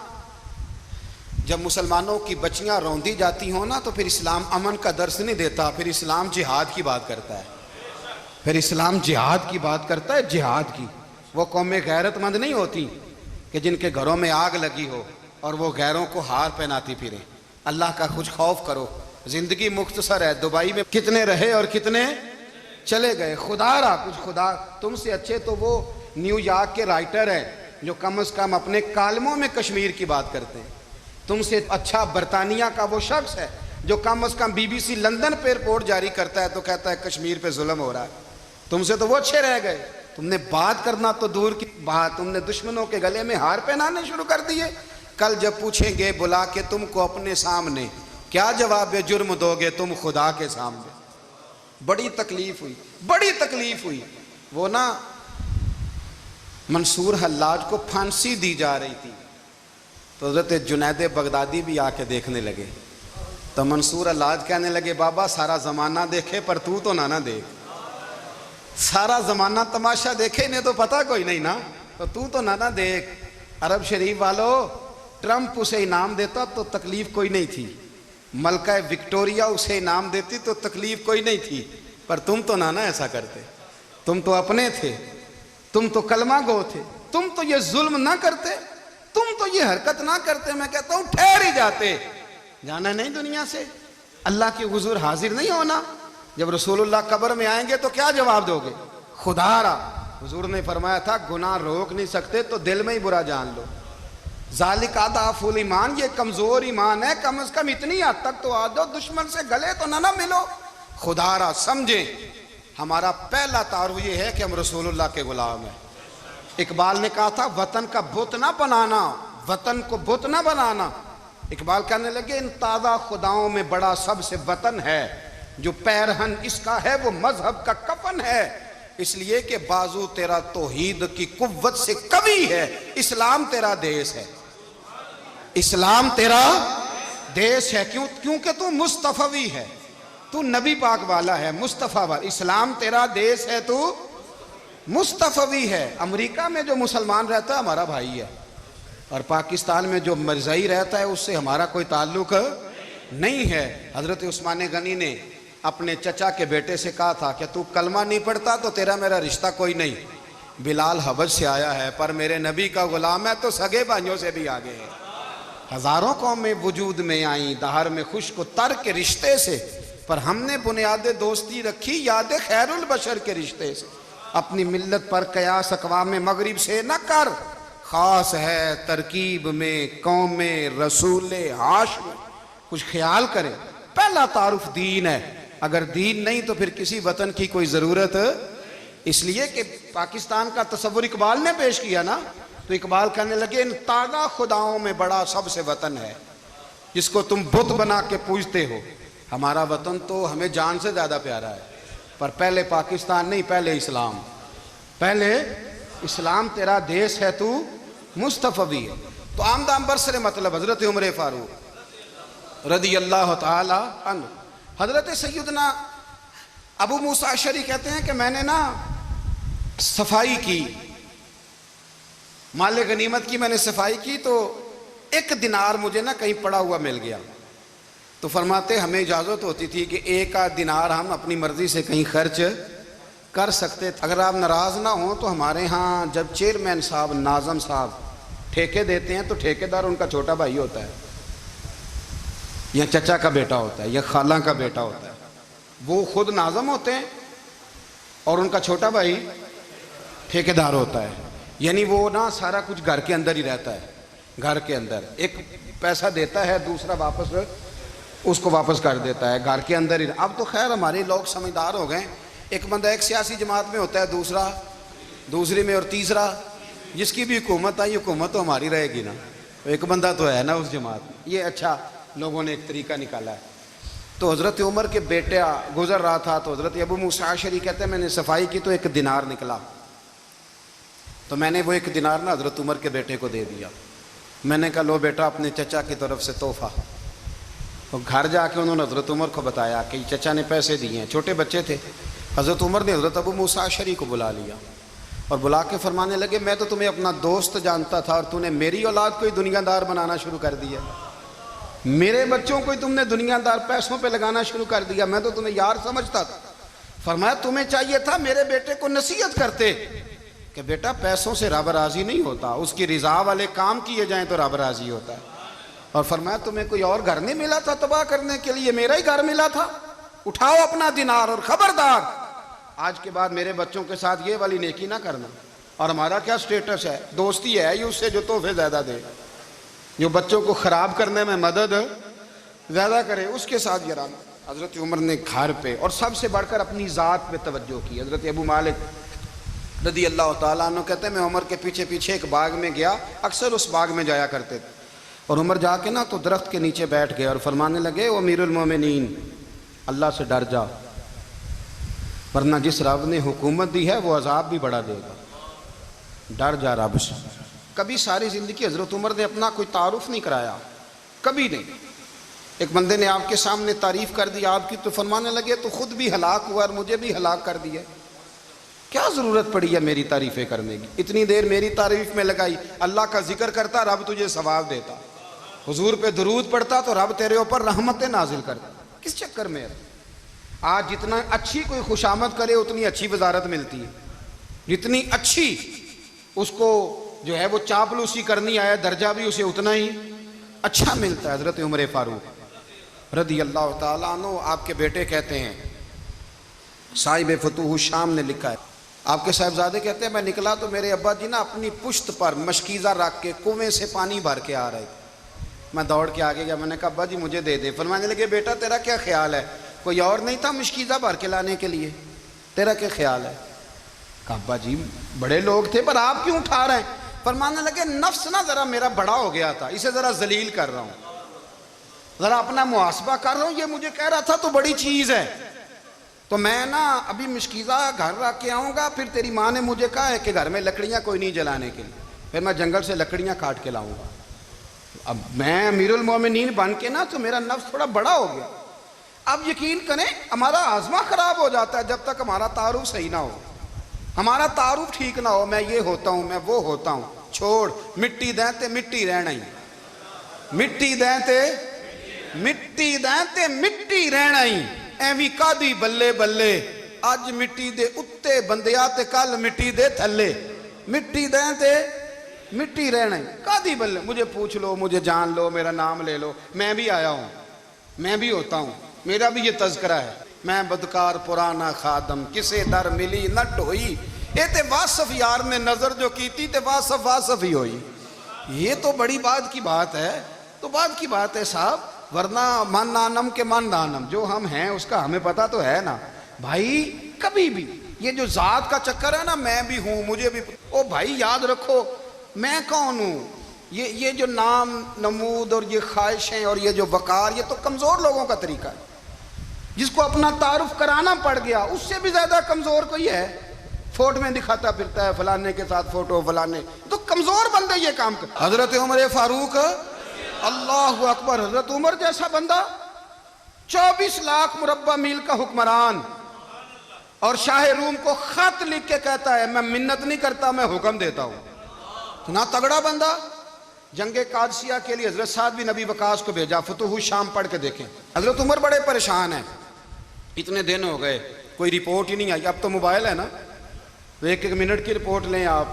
جب مسلمانوں کی بچیاں روندی جاتی ہوں نا تو پھر اسلام امن کا درس نہیں دیتا, پھر اسلام جہاد کی بات کرتا ہے, پھر اسلام جہاد کی بات کرتا ہے, جہاد کی. وہ قومیں غیرت مند نہیں ہوتی کہ جن کے گھروں میں آگ لگی ہو اور وہ غیروں کو ہار پہناتی پھریں. اللہ کا کچھ خوف کرو, زندگی مختصر ہے. دبئی میں کتنے رہے اور کتنے چلے گئے, خدا را کچھ خدا. تم سے اچھے تو وہ نیو یارک کے رائٹر ہیں جو کم از کم اپنے کالموں میں کشمیر کی بات کرتے ہیں. تم سے اچھا برطانیہ کا وہ شخص ہے جو کم از کم BBC لندن پہ رپورٹ جاری کرتا ہے تو کہتا ہے کشمیر پہ ظلم ہو رہا ہے. تم سے تو وہ اچھے رہ گئے. تم نے بات کرنا تو دور کی بات, تم نے دشمنوں کے گلے میں ہار پہنانے شروع کر دیے. کل جب پوچھیں گے بلا کے تم کو اپنے سامنے, کیا جواب جرم دو گے تم خدا کے سامنے؟ بڑی تکلیف ہوئی, بڑی تکلیف ہوئی. وہ نا منصور حلاج کو پھانسی دی جا رہی تھی تو حضرت جنید بغدادی بھی آ کے دیکھنے لگے. تو منصور حلاج کہنے لگے بابا سارا زمانہ دیکھے پر تو نہ دیکھ, سارا زمانہ تماشا دیکھے انہیں تو پتہ کوئی نہیں نا, تو نہ دیکھ. عرب شریف والو, ٹرمپ اسے انعام دیتا تو تکلیف کوئی نہیں تھی, ملکہ وکٹوریا اسے انعام دیتی تو تکلیف کوئی نہیں تھی, پر تم تو نہ ایسا کرتے. تم تو اپنے تھے, تم تو کلمہ گو تھے, تم تو یہ ظلم نہ کرتے, تم تو یہ حرکت نہ کرتے. میں کہتا ہوں ٹھہر ہی جاتے. جانا نہیں دنیا سے, اللہ کے حضور حاضر نہیں ہونا. جب رسول اللہ قبر میں آئیں گے تو کیا جواب دو گے؟ خدا را حضور نے فرمایا تھا گناہ روک نہیں سکتے تو دل میں ہی برا جان لو. ذالک اضعف الایمان، یہ کمزور ایمان ہے، کم از کم اتنی حد تک تو آ جاؤ، دشمن سے گلے تو نہ ملو. خدا را سمجھیں، ہمارا پہلا تعارف یہ ہے کہ ہم رسول اللہ کے غلام ہیں. اقبال نے کہا تھا وطن کا بت نہ بنانا، وطن کو بت نہ بنانا. اقبال کہنے لگے ان تازہ خداؤں میں بڑا سب سے وطن ہے، جو پیرہن اس کا ہے وہ مذہب کا کفن ہے. اس لیے کہ بازو تیرا توحید کی قوت سے قوی ہے، اسلام تیرا دیس ہے. اسلام تیرا دیس ہے، کیونکہ تو مصطفی ہے، تو نبی پاک والا ہے، مصطفیٰ والا. اسلام تیرا دیس ہے، تو مصطفی ہے. امریکہ میں جو مسلمان رہتا ہے ہمارا بھائی ہے، اور پاکستان میں جو مرزائی رہتا ہے اس سے ہمارا کوئی تعلق نہیں ہے. حضرت عثمان غنی نے اپنے چچا کے بیٹے سے کہا تھا کہ تو کلمہ نہیں پڑھتا تو تیرا میرا رشتہ کوئی نہیں. بلال حبش سے آیا ہے پر میرے نبی کا غلام ہے تو سگے بھائیوں سے بھی آگے ہے. ہزاروں قومیں وجود میں آئیں دہر میں خشک و تر کے رشتے سے، پر ہم نے بنیاد دوستی رکھی یاد خیر البشر کے رشتے سے. اپنی ملت پر قیاس اقوام مغرب سے نہ کر، خاص ہے ترکیب میں قوم رسول ہاشم. کچھ خیال کرے، پہلا تعارف دین ہے. اگر دین نہیں تو پھر کسی وطن کی کوئی ضرورت. اس لیے کہ پاکستان کا تصور اقبال نے پیش کیا نا، تو اقبال کہنے لگے ان تازہ خداؤں میں بڑا سب سے وطن ہے جس کو تم بت بنا کے پوجتے ہو. ہمارا وطن تو ہمیں جان سے زیادہ پیارا ہے، پر پہلے پاکستان نہیں، پہلے اسلام. پہلے اسلام تیرا دیس ہے، تو مصطفی ہے. تو آمدام برسر مطلب حضرت عمر فاروق رضی اللہ تعالی عنہ. حضرت سیدنا ابو موسیٰ اشعری کہتے ہیں کہ میں نے نا صفائی کی، مال غنیمت کی میں نے صفائی کی، تو ایک دینار مجھے نا کہیں پڑا ہوا مل گیا. تو فرماتے ہمیں اجازت ہوتی تھی کہ ایک آدھ دینار ہم اپنی مرضی سے کہیں خرچ کر سکتے. اگر آپ ناراض نہ ہوں تو ہمارے ہاں جب چیئرمین صاحب ناظم صاحب ٹھیکے دیتے ہیں تو ٹھیکیدار ان کا چھوٹا بھائی ہوتا ہے، یا چچا کا بیٹا ہوتا ہے، یا خالہ کا بیٹا ہوتا ہے. وہ خود ناظم ہوتے ہیں اور ان کا چھوٹا بھائی ٹھیکیدار ہوتا ہے. یعنی وہ نا سارا کچھ گھر کے اندر ہی رہتا ہے. گھر کے اندر ایک پیسہ دیتا ہے، دوسرا واپس اس کو واپس کر دیتا ہے، گھر کے اندر ہی. اب تو خیر ہمارے لوگ سمجھدار ہو گئے. ایک بندہ ایک سیاسی جماعت میں ہوتا ہے، دوسرا دوسری میں، اور تیسرا جس کی بھی حکومت آئی حکومت تو ہماری رہے گی نا، ایک بندہ تو ہے نا اس جماعت میں. یہ اچھا لوگوں نے ایک طریقہ نکالا ہے. تو حضرت عمر کے بیٹے گزر رہا تھا تو حضرت ابو موسیٰ اشعری کہتے ہیں میں نے صفائی کی تو ایک دینار نکلا. تو میں نے وہ ایک دینار نا حضرت عمر کے بیٹے کو دے دیا. میں نے کہا لو بیٹا اپنے چچا کی طرف سے تحفہ. تو گھر جا کے انہوں نے حضرت عمر کو بتایا کہ چچا نے پیسے دیے ہیں. چھوٹے بچے تھے. حضرت عمر نے حضرت ابو موسیٰ اشعری کو بلا لیا اور بلا کے فرمانے لگے میں تو تمہیں اپنا دوست جانتا تھا اور تو نے میری اولاد کو ہی دنیا دار بنانا شروع کر دیا. میرے بچوں کو ہی تم نے دنیا دار پیسوں پہ لگانا شروع کر دیا. میں تو تمہیں یار سمجھتا تھا. فرمایا تمہیں چاہیے تھا میرے بیٹے کو نصیحت کرتے کہ بیٹا پیسوں سے رب راضی نہیں ہوتا، اس کی رضا والے کام کیے جائیں تو رب راضی ہوتا ہے. اور فرمایا تمہیں کوئی اور گھر نہیں ملا تھا تباہ کرنے کے لیے، میرا ہی گھر ملا تھا. اٹھاؤ اپنا دینار اور خبردار آج کے بعد میرے بچوں کے ساتھ یہ والی نیکی نہ کرنا. اور ہمارا کیا سٹیٹس ہے؟ دوستی ہے یہ اس سے جو تحفے زیادہ دے، جو بچوں کو خراب کرنے میں مدد زیادہ کرے اس کے ساتھ یہ رہنا. حضرت عمر نے گھر پہ اور سب سے بڑھ کر اپنی ذات پہ توجہ کی. حضرت ابو مالک رضی اللہ تعالیٰ عنہ کہتے ہیں میں عمر کے پیچھے پیچھے ایک باغ میں گیا، اکثر اس باغ میں جایا کرتے تھے. اور عمر جا کے نا تو درخت کے نیچے بیٹھ گئے اور فرمانے لگے او امیر المومنین اللہ سے ڈر جا، ورنہ جس رب نے حکومت دی ہے وہ عذاب بھی بڑا دے گا. ڈر جا رب سے. کبھی ساری زندگی حضرت عمر نے اپنا کوئی تعارف نہیں کرایا، کبھی نہیں. ایک بندے نے آپ کے سامنے تعریف کر دی آپ کی تو فرمانے لگے تو خود بھی ہلاک ہوا اور مجھے بھی ہلاک کر دیا. کیا ضرورت پڑی ہے میری تعریفیں کرنے کی؟ اتنی دیر میری تعریف میں لگائی. اللہ کا ذکر کرتا رب تجھے ثواب دیتا، حضور پہ درود پڑھتا تو رب تیرے اوپر رحمتیں نازل کرتا. کس چکر میں؟ آج جتنا اچھی کوئی خوشامد کرے اتنی اچھی وزارت ملتی ہے، جتنی اچھی اس کو جو ہے وہ چاپلوسی کرنی آیا درجہ بھی اسے اتنا ہی اچھا ملتا ہے. حضرت عمر فاروق رضی اللہ تعالیٰ عنہ آپ کے بیٹے کہتے ہیں، صاحب فتوح الشام نے لکھا ہے آپ کے صاحبزادے کہتے ہیں میں نکلا تو میرے ابا جی نا اپنی پشت پر مشکیزہ رکھ کے کنویں سے پانی بھر کے آ رہے تھے۔ میں دوڑ کے آگے گیا، میں نے کہا ابا جی مجھے دے دے۔ فرمانے لگے بیٹا تیرا کیا خیال ہے، کوئی اور نہیں تھا مشکیزہ بھر کے لانے کے لیے، تیرا کیا خیال ہے؟ کہا ابا جی بڑے لوگ تھے پر آپ کیوں اٹھا رہے ہیں؟ فرمانے لگے نفس نا ذرا میرا بڑا ہو گیا تھا، اسے ذرا ذلیل کر رہا ہوں، ذرا اپنا محاسبہ کر رہا ہوں، یہ مجھے کہہ رہا تھا تو بڑی چیز ہے، تو میں نا ابھی مشکیزہ گھر رکھ کے آؤں گا، پھر تیری ماں نے مجھے کہا ہے کہ گھر میں لکڑیاں کوئی نہیں جلانے کے لیے، پھر میں جنگل سے لکڑیاں کاٹ کے لاؤں گا۔ اب میں امیر المومنین بن کے نا تو میرا نفس تھوڑا بڑا ہو گیا۔ اب یقین کریں ہمارا آزما خراب ہو جاتا ہے جب تک ہمارا تعارف صحیح نہ ہو، ہمارا تعارف ٹھیک نہ ہو، میں یہ ہوتا ہوں میں وہ ہوتا ہوں، چھوڑ مٹی دیں تے مٹی رہنا ہی، مٹی دیں تے مٹی دیں تے مٹی رہنا ہی، ایویں کادی بلے بلے، اج مٹی دے اتے بندیا تے کل مٹی دے تھلے، مٹی دیں تے مٹی رہنا ہی، کادی بلے، مجھے پوچھ لو مجھے جان لو میرا نام لے لو، میں بھی آیا ہوں، میں بھی ہوتا ہوں، میرا بھی یہ تذکرہ ہے، میں بدکار پرانا خادم کسے در ملی نہ ٹھوئی، اے تے واصف یار نے نظر جو کیتی تے واصف واصف ہی ہوئی۔ یہ تو بڑی بات کی بات ہے، تو بات کی بات ہے صاحب، ورنہ من نانم کے من نانم، جو ہم ہیں اس کا ہمیں پتہ تو ہے نا بھائی۔ کبھی بھی یہ جو ذات کا چکر ہے نا میں بھی ہوں مجھے بھی، او بھائی یاد رکھو میں کون ہوں، یہ جو نام نمود اور یہ خواہشیں اور یہ جو وقار، یہ تو کمزور لوگوں کا طریقہ ہے، جس کو اپنا تعارف کرانا پڑ گیا اس سے بھی زیادہ کمزور کوئی ہے، فوٹو میں دکھاتا پھرتا ہے فلانے کے ساتھ فوٹو فلانے، تو کمزور بندے یہ کام کرتے۔ حضرت عمر فاروق اللہ اکبر، حضرت عمر جیسا بندہ 24 لاکھ مربع میل کا حکمران، اور شاہ روم کو خط لکھ کے کہتا ہے میں منت نہیں کرتا میں حکم دیتا ہوں، اتنا تگڑا بندہ۔ جنگ قادسیہ کے لیے حضرت سعد بن ابی وقاص کو بھیجا، فتوح شام پڑھ کے دیکھیں، حضرت عمر بڑے پریشان ہیں، اتنے دن ہو گئے کوئی رپورٹ ہی نہیں آئی، اب تو موبائل ہے نا، ایک ایک منٹ کی رپورٹ لیں آپ،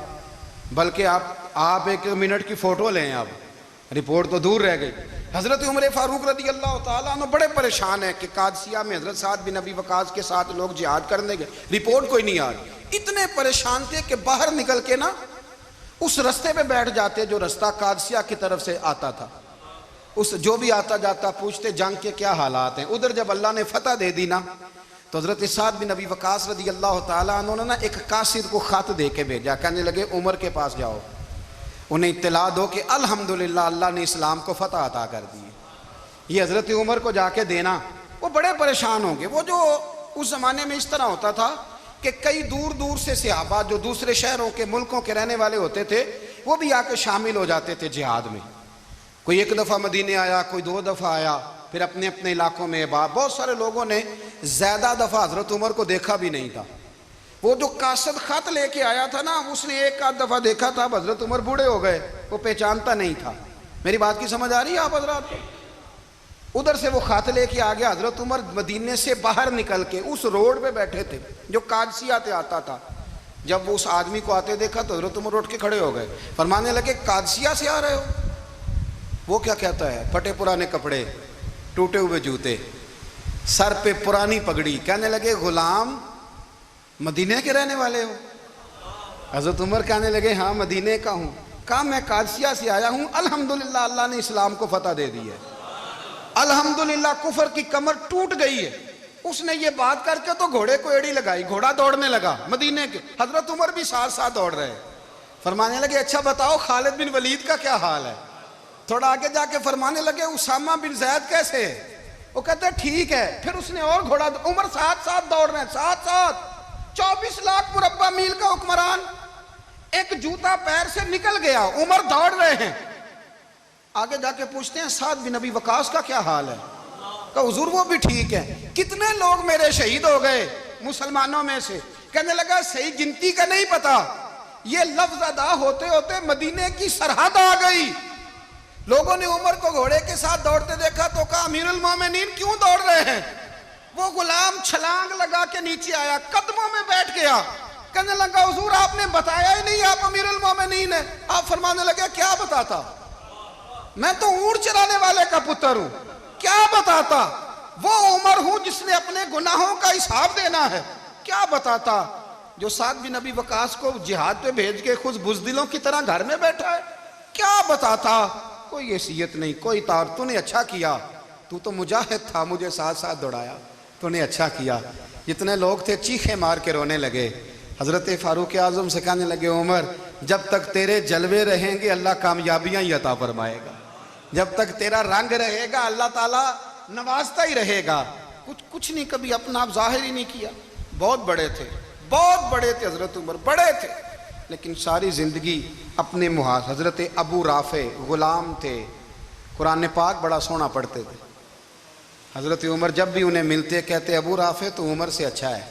بلکہ آپ ایک ایک منٹ کی فوٹو لیں، آپ رپورٹ تو دور رہ گئی۔ حضرت عمر فاروق رضی اللہ تعالیٰ عنہ بڑے پریشان ہیں کہ قادسیہ میں حضرت سعد بن ابی وقاص کے ساتھ لوگ جہاد کرنے گئے، رپورٹ کوئی نہیں آ رہی، اتنے پریشان تھے کہ باہر نکل کے نا اس رستے پہ بیٹھ جاتے جو رستہ قادسیہ کی طرف سے آتا تھا، اس جو بھی آتا جاتا پوچھتے جنگ کے کیا حالات ہیں۔ ادھر جب اللہ نے فتح دے دی نا تو حضرت سعد بن ابی وقاص رضی اللہ تعالیٰ عنہ نے نا ایک قاصد کو خط دے کے بھیجا، کہنے لگے عمر کے پاس جاؤ، انہیں اطلاع دو کہ الحمدللہ اللہ نے اسلام کو فتح عطا کر دی۔ یہ حضرت عمر کو جا کے دینا، وہ بڑے پریشان ہوں گے۔ وہ جو اس زمانے میں اس طرح ہوتا تھا کہ کئی دور دور سے صحابہ جو دوسرے شہروں کے ملکوں کے رہنے والے ہوتے تھے وہ بھی آ کے شامل ہو جاتے تھے جہاد میں، کوئی ایک دفعہ مدینے آیا، کوئی 2 دفعہ آیا، پھر اپنے اپنے علاقوں میں بہت سارے لوگوں نے زیادہ دفعہ حضرت عمر کو دیکھا بھی نہیں تھا۔ وہ جو قاصد خط لے کے آیا تھا نا اس نے 1 دفعہ دیکھا تھا، حضرت عمر بوڑھے ہو گئے، وہ پہچانتا نہیں تھا۔ میری بات کی سمجھ آ رہی ہے آپ حضرات کو؟ ادھر سے وہ خط لے کے آ گیا، حضرت عمر مدینے سے باہر نکل کے اس روڈ پہ بیٹھے تھے جو قادسیہ سے آتا تھا، جب وہ اس آدمی کو آتے دیکھا تو حضرت عمر اٹھ کے کھڑے ہو گئے، فرمانے لگے قادسیہ سے آ رہے ہو؟ وہ کیا کہتا ہے؟ پھٹے پرانے کپڑے، ٹوٹے ہوئے جوتے، سر پہ پرانی پگڑی، کہنے لگے غلام مدینے کے رہنے والے ہو؟ حضرت عمر کہنے لگے ہاں مدینے کا ہوں۔ کہا میں قادسیہ سے آیا ہوں، الحمدللہ اللہ نے اسلام کو فتح دے دی ہے، الحمدللہ کفر کی کمر ٹوٹ گئی ہے۔ اس نے یہ بات کر کے تو گھوڑے کو ایڑی لگائی، گھوڑا دوڑنے لگا مدینے کے، حضرت عمر بھی ساتھ ساتھ دوڑ رہے، فرمانے لگے اچھا بتاؤ خالد بن ولید کا کیا حال ہے؟ تھوڑا آگے جا کے فرمانے لگے اسامہ بن زید کیسے ہے؟ وہ کہتے ہیں ٹھیک ہے۔ پھر اس نے اور گھوڑا، عمر ساتھ ساتھ دوڑ رہے ہیں، ساتھ ساتھ 24 لاکھ مربع میل کا حکمران، ایک جوتا پیر سے نکل گیا، عمر دوڑ رہے ہیں۔ آگے جا کے پوچھتے ہیں سعد بن ابی وقاص کا کیا حال ہے؟ کہ حضور وہ بھی ٹھیک ہے۔ کتنے لوگ میرے شہید ہو گئے مسلمانوں میں سے؟ کہنے لگا صحیح گنتی کا نہیں پتا، یہ لفظ ادا ہوتے ہوتے مدینے کی سرحد آ گئی۔ لوگوں نے عمر کو گھوڑے کے ساتھ دوڑتے دیکھا تو کہا امیر المومنین کیوں دوڑ رہے ہیں؟ وہ غلام چھلانگ لگا کے نیچے آیا، قدموں میں بیٹھ گیا، کہنے لگا حضور آپ نے بتایا ہی نہیں آپ امیر المومنین ہیں۔ آپ فرمانے لگے کیا بتاتا؟ میں تو اونٹ چرانے والے کا پتر ہوں، کیا بتاتا؟ وہ عمر ہوں جس نے اپنے گناہوں کا حساب دینا ہے، کیا بتاتا؟ جو سعد بن ابی وقاص کو جہاد پہ بھیج کے خود بزدلوں کی طرح گھر میں بیٹھا ہے، کیا بتاتا؟ کوئی حیثیت نہیں، کوئی تار، تو نے اچھا کیا، تو مجاہد تھا، مجھے ساتھ ساتھ دوڑایا، تو نے اچھا کیا۔ جتنے لوگ تھے چیخیں مار کے رونے لگے۔ حضرت فاروق اعظم سے کہنے لگے عمر جب تک تیرے جلوے رہیں گے اللہ کامیابیاں ہی عطا فرمائے گا، جب تک تیرا رنگ رہے گا اللہ تعالیٰ نوازتا ہی رہے گا۔ کچھ نہیں، کبھی اپنا آپ ظاہر ہی نہیں کیا۔ بہت بڑے تھے، بہت بڑے تھے حضرت عمر، بڑے تھے، لیکن ساری زندگی اپنے محاذ۔ حضرت ابو رافع غلام تھے، قرآن پاک بڑا سونا پڑھتے تھے۔ حضرت عمر جب بھی انہیں ملتے کہتے ابو رافع تو عمر سے اچھا ہے،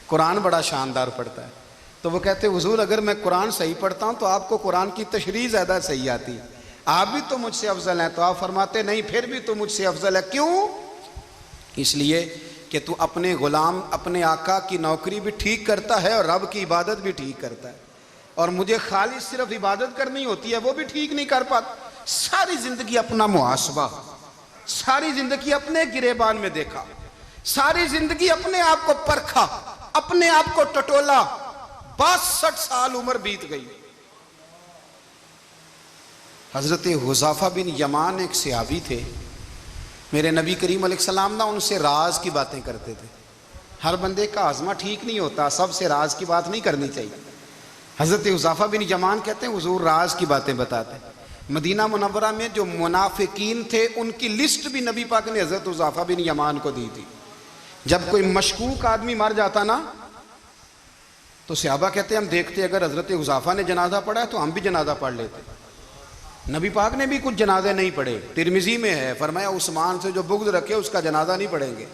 قرآن بڑا شاندار پڑھتا ہے۔ تو وہ کہتے حضور اگر میں قرآن صحیح پڑھتا ہوں تو آپ کو قرآن کی تشریح زیادہ صحیح آتی ہے، آپ بھی تو مجھ سے افضل ہیں۔ تو آپ فرماتے نہیں، پھر بھی تو مجھ سے افضل ہے۔ کیوں؟ اس لیے کہ تو اپنے غلام، اپنے آقا کی نوکری بھی ٹھیک کرتا ہے اور رب کی عبادت بھی ٹھیک کرتا ہے، اور مجھے خالص صرف عبادت کرنی ہوتی ہے وہ بھی ٹھیک نہیں کر پاتا۔ ساری زندگی اپنا محاسبہ، ساری زندگی اپنے گریبان میں دیکھا، ساری زندگی اپنے آپ کو پرکھا، اپنے آپ کو ٹٹولا۔ 62 سال عمر بیت گئی۔ حضرت حذیفہ بن یمان ایک صحابی تھے، میرے نبی کریم علیہ السلام نا ان سے راز کی باتیں کرتے تھے۔ ہر بندے کا ہاضمہ ٹھیک نہیں ہوتا، سب سے راز کی بات نہیں کرنی چاہیے۔ حضرت حذیفہ بن یمان کہتے ہیں حضور راز کی باتیں بتاتے۔ مدینہ منورہ میں جو منافقین تھے ان کی لسٹ بھی نبی پاک نے حضرت حذیفہ بن یمان کو دی تھی۔ جب کوئی مشکوک آدمی مر جاتا نا تو صحابہ کہتے ہیں ہم دیکھتے اگر حضرت حذیفہ نے جنازہ پڑھا ہے تو ہم بھی جنازہ پڑھ لیتے۔ نبی پاک نے بھی کچھ جنازے نہیں پڑھے، ترمذی میں ہے، فرمایا عثمان سے جو بغض رکھے اس کا جنازہ نہیں پڑھیں گے۔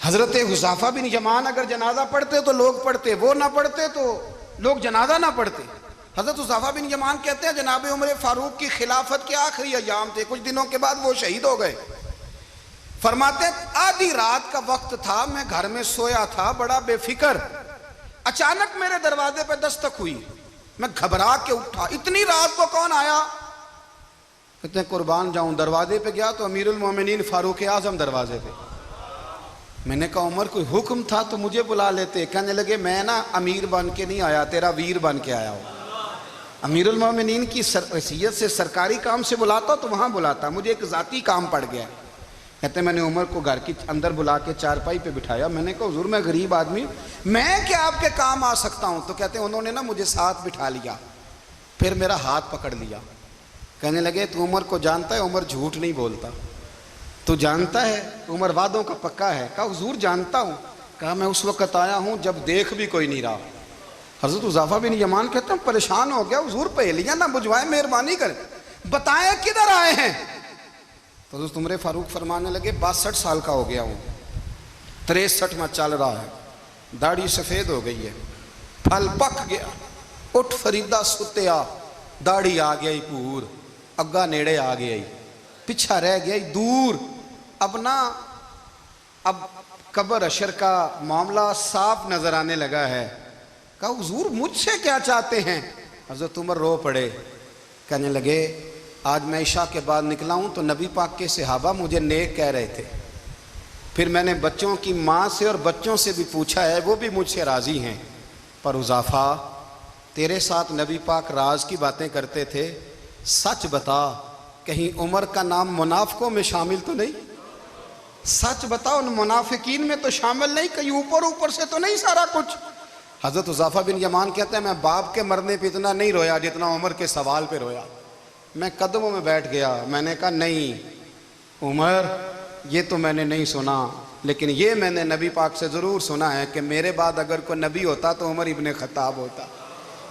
حضرت حذیفہ بن یمان اگر جنازہ پڑھتے تو لوگ پڑھتے، وہ نہ پڑھتے تو لوگ جنازہ نہ پڑھتے۔ حضرت حذیفہ بن یمان کہتے ہیں جناب عمر فاروق کی خلافت کے آخری ایام تھے، کچھ دنوں کے بعد وہ شہید ہو گئے۔ فرماتے آدھی رات کا وقت تھا، میں گھر میں سویا تھا بڑا بے فکر، اچانک میرے دروازے پہ دستک ہوئی، میں گھبرا کے اٹھا، اتنی رات کو کون آیا؟ کہتے ہیں قربان جاؤں، دروازے پہ گیا تو امیر المومنین فاروق اعظم دروازے پہ۔ میں نے کہا عمر کوئی حکم تھا تو مجھے بلا لیتے۔ کہنے لگے میں نا امیر بن کے نہیں آیا، تیرا ویر بن کے آیا ہوں۔ امیر المومنین کی حیثیت سے سرکاری کام سے بلاتا تو وہاں بلاتا، مجھے ایک ذاتی کام پڑ گیا۔ کہتے ہیں میں نے عمر کو گھر کی اندر بلا کے چارپائی پہ بٹھایا، میں نے کہا حضور میں غریب آدمی، میں کیا آپ کے کام آ سکتا ہوں؟ تو کہتے ہیں انہوں نے نا مجھے ساتھ بٹھا لیا، پھر میرا ہاتھ پکڑ لیا، کہنے لگے تو عمر کو جانتا ہے؟ عمر جھوٹ نہیں بولتا، تو جانتا ہے عمر وعدوں کا پکا ہے؟ کہا حضور جانتا ہوں۔ کہا میں اس وقت آیا ہوں جب دیکھ بھی کوئی نہیں رہا۔ حضرت حذیفہ بن یمان کہتے ہیں پریشان ہو گیا، حضور پہلیاں نہ بجھوائیں، مہربانی کریں بتائیں کدھر آئے ہیں؟ تو حضرت عمر فاروق فرمانے لگے 62 سال کا ہو گیا ہوں، 63 میں چل رہا ہے، داڑھی سفید ہو گئی ہے، پھل پک گیا، اٹھ فریدہ ستیا، داڑھی آ گئی پور، اگا نیڑے آ گئی، پیچھا رہ گئی دور، اب قبر اشر کا معاملہ صاف نظر آنے لگا ہے۔ کہا حضور مجھ سے کیا چاہتے ہیں؟ حضرت عمر رو پڑے، کہنے لگے آج میں عشاء کے بعد نکلا ہوں تو نبی پاک کے صحابہ مجھے نیک کہہ رہے تھے، پھر میں نے بچوں کی ماں سے اور بچوں سے بھی پوچھا ہے، وہ بھی مجھ سے راضی ہیں، پر حذیفہ تیرے ساتھ نبی پاک راز کی باتیں کرتے تھے، سچ بتا کہیں عمر کا نام منافقوں میں شامل تو نہیں؟ سچ بتا ان منافقین میں تو شامل نہیں، کہیں اوپر سے تو نہیں سارا کچھ؟ حضرت حذیفہ بن یمان کہتے ہیں میں باپ کے مرنے پہ اتنا نہیں رویا جتنا عمر کے سوال پہ رویا۔ میں قدموں میں بیٹھ گیا، میں نے کہا نہیں عمر یہ تو میں نے نہیں سنا، لیکن یہ میں نے نبی پاک سے ضرور سنا ہے کہ میرے بعد اگر کوئی نبی ہوتا تو عمر ابن خطاب ہوتا۔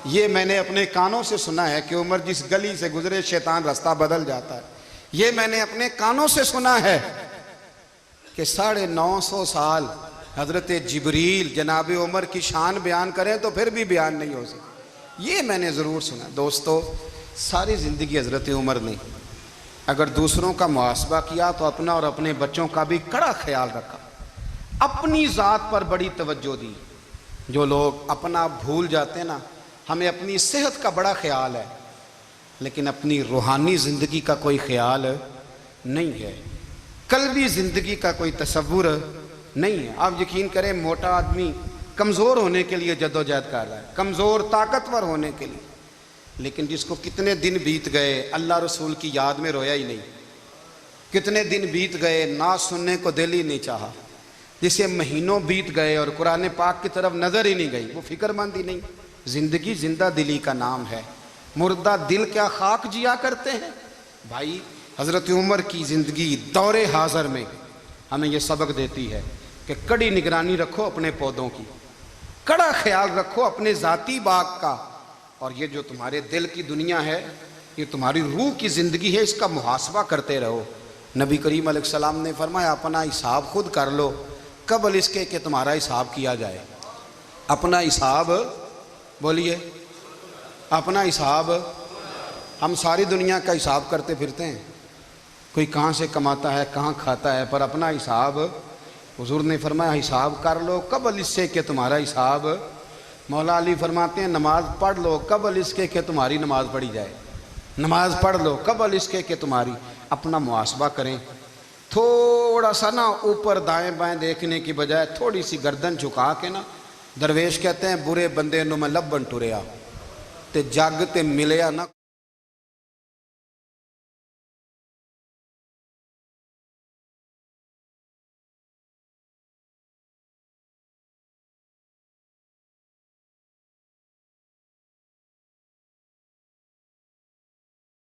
یہ میں نے اپنے کانوں سے سنا ہے کہ عمر جس گلی سے گزرے شیطان رستہ بدل جاتا ہے۔ یہ میں نے اپنے کانوں سے سنا ہے کہ 950 سال حضرت جبریل جناب عمر کی شان بیان کریں تو پھر بھی بیان نہیں ہو سکتا، یہ میں نے ضرور سنا۔ دوستو ساری زندگی حضرت عمر نے اگر دوسروں کا محاسبہ کیا تو اپنا اور اپنے بچوں کا بھی کڑا خیال رکھا، اپنی ذات پر بڑی توجہ دی۔ جو لوگ اپنا بھول جاتے ہیں نا، ہمیں اپنی صحت کا بڑا خیال ہے لیکن اپنی روحانی زندگی کا کوئی خیال نہیں ہے، قلبی زندگی کا کوئی تصور نہیں ہے۔ آپ یقین کریں موٹا آدمی کمزور ہونے کے لیے جدوجہد کر رہا ہے، کمزور طاقتور ہونے کے لیے، لیکن جس کو کتنے دن بیت گئے اللہ رسول کی یاد میں رویا ہی نہیں، کتنے دن بیت گئے نعت سننے کو دل ہی نہیں چاہا، جسے مہینوں بیت گئے اور قرآن پاک کی طرف نظر ہی نہیں گئی، وہ فکر مند ہی نہیں۔ زندگی زندہ دلی کا نام ہے، مردہ دل کیا خاک جیا کرتے ہیں۔ بھائی حضرت عمر کی زندگی دور حاضر میں ہمیں یہ سبق دیتی ہے کہ کڑی نگرانی رکھو اپنے پودوں کی، کڑا خیال رکھو اپنے ذاتی باغ کا، اور یہ جو تمہارے دل کی دنیا ہے، یہ تمہاری روح کی زندگی ہے، اس کا محاسبہ کرتے رہو۔ نبی کریم علیہ السلام نے فرمایا اپنا حساب خود کر لو قبل اس کے کہ تمہارا حساب کیا جائے۔ اپنا حساب بولیے، اپنا حساب۔ ہم ساری دنیا کا حساب کرتے پھرتے ہیں، کوئی کہاں سے کماتا ہے کہاں کھاتا ہے، پر اپنا حساب حضور نے فرمایا حساب کر لو قبل اس سے کہ تمہارا حساب۔ مولا علی فرماتے ہیں نماز پڑھ لو قبل اس کے کہ تمہاری نماز پڑھی جائے، نماز پڑھ لو قبل اس کے کہ تمہاری۔ اپنا محاسبہ کریں، تھوڑا سا نا اوپر دائیں بائیں دیکھنے کی بجائے تھوڑی سی گردن جھکا کے نا، درویش کہتے ہیں برے بندے نو میں لبن ٹریا تے جگ تے ملیا نہ